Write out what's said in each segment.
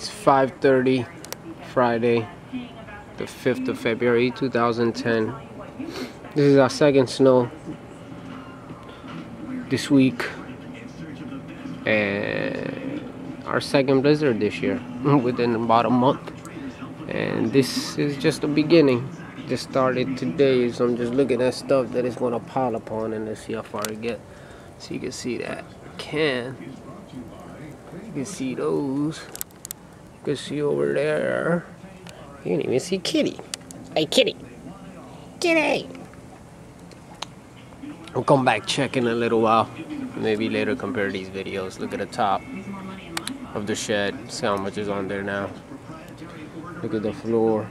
It's 5:30 Friday, the 5th of February 2010. This is our second snow this week and our second blizzard this year within about a month. And this is just the beginning. Just started today, so I'm just looking at stuff that is going to pile upon, and let's see how far it gets. So you can see that can. You can see those. You can see over there. You can even see Kitty. Hey, Kitty. Kitty. I'll come back check in a little while. Maybe later compare these videos. Look at the top of the shed. See how much is on there now. Look at the floor.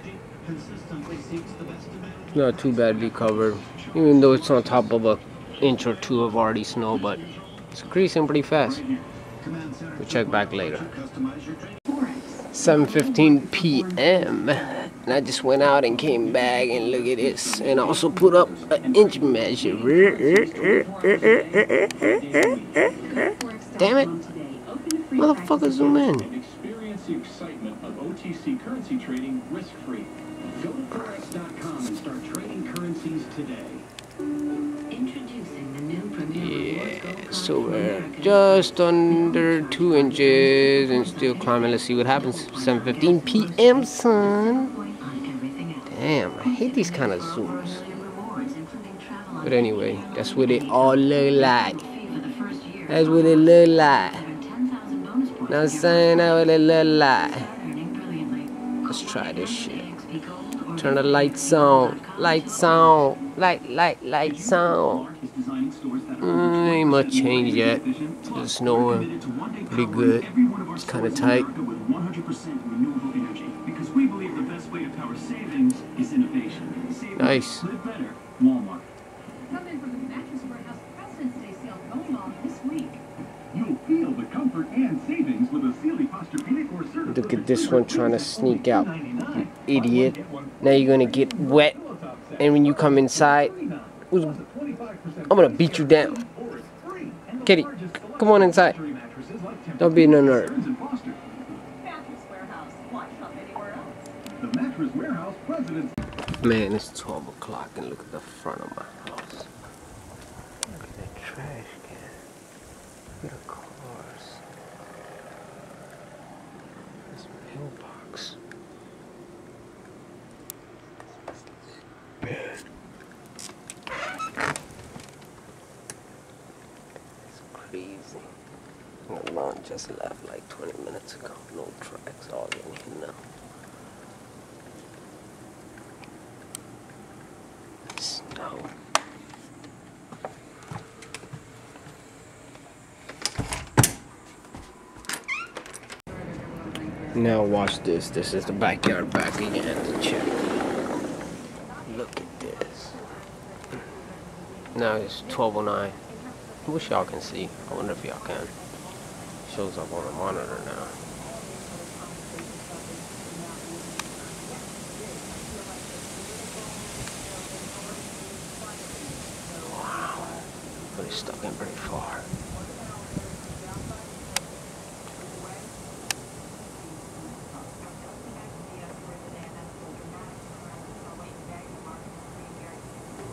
It's not too badly covered, even though it's on top of an inch or two of already snow, but it's increasing pretty fast. We'll check back later. 7:15 p.m. and I just went out and came back, and look at this, and also put up an inch measure. Damn it, motherfucker, zoom in. Experience the excitement of OTC currency trading risk-free. Go to forex.com and start trading currencies today. Introducing the new Yeah, so we're just under 2 inches and still climbing. Let's see what happens. 7:15 p.m. son. Damn, I hate these kind of zooms. But anyway, that's what it all look like. That's what it look like. Now I'm saying that what it look like. Let's try this shit. Turn the lights on. Lights on. Lights on. Ain't much change yet. It's snowing. Pretty good. It's kind of tight. Nice. Look at this one trying to sneak out, you idiot. Now you're gonna get wet, and when you come inside, I'm gonna beat you down. Kitty, come on inside. Don't be no nerd. Man, it's 12 o'clock and look at the front of my house. Look at that trash can. Look at the cars. This mailbox. It's crazy. The lawn just left like 20 minutes ago. No tracks, all in here now. Snow. Now watch this. This is the backyard back again. Check. Look at this. Now it's 12:09. I wish y'all can see. I wonder if y'all can. Shows up on the monitor now. Wow. But it's stuck in pretty far.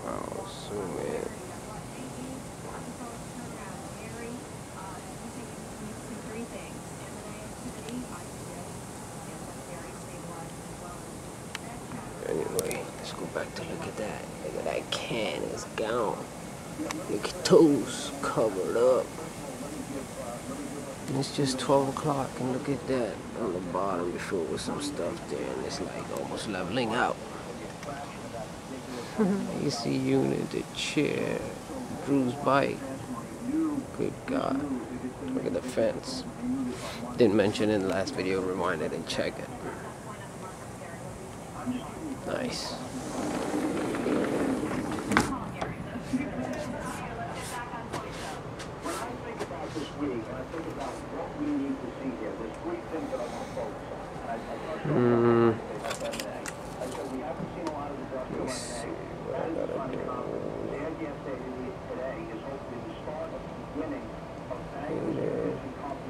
Wow, zoom in. Anyway, let's go back to look at that. Look at that can, it's gone. Look at toes covered up. And it's just 12 o'clock, and look at that on the bottom. Before was some stuff there, and it's like almost leveling out. AC unit, the chair, Drew's bike. Good God. Look at the fence. Didn't mention in the last video, rewind it and check it. Nice. Let's see what I gotta do.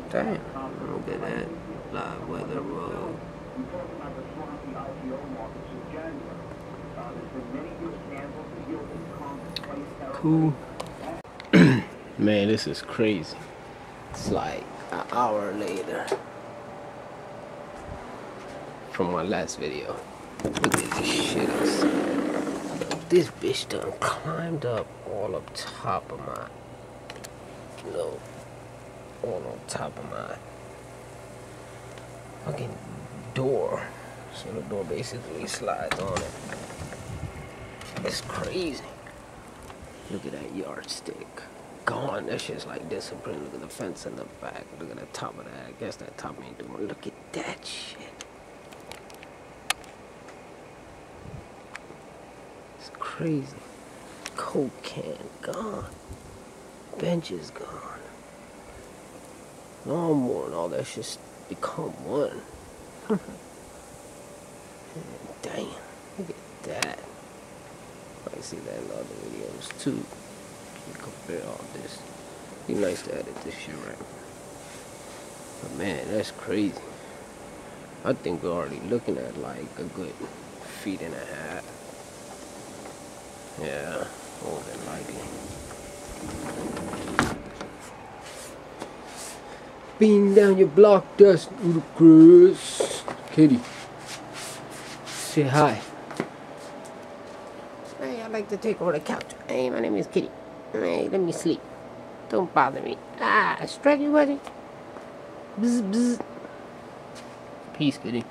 Damn, look at that. live weather road. Cool. Man, this is crazy. It's like an hour later from my last video. Look at this shit. This bitch done climbed up all up top of my, all on top of my fucking door. So the door basically slides on it. It's crazy. Look at that yardstick. Gone. That shit's like discipline. Look at the fence in the back. Look at the top of that. I guess that top ain't doing. Look at that shit. It's crazy. Coke can gone. Bench is gone. Lawnmower and all that shit's become one. Damn. Look at that. I see that in other videos too. You compare all this. Be nice to edit this shit right. But man, that's crazy. I think we're already looking at like a good 1.5 feet. Yeah, more than likely. Beating down your block, that's ludicrous. Kitty, say hi. Hey, I'd like to take over the couch. Hey, my name is Kitty. Hey, let me sleep. Don't bother me. Ah, stretchy buddy. Bzz, bzz. Peace, Kitty.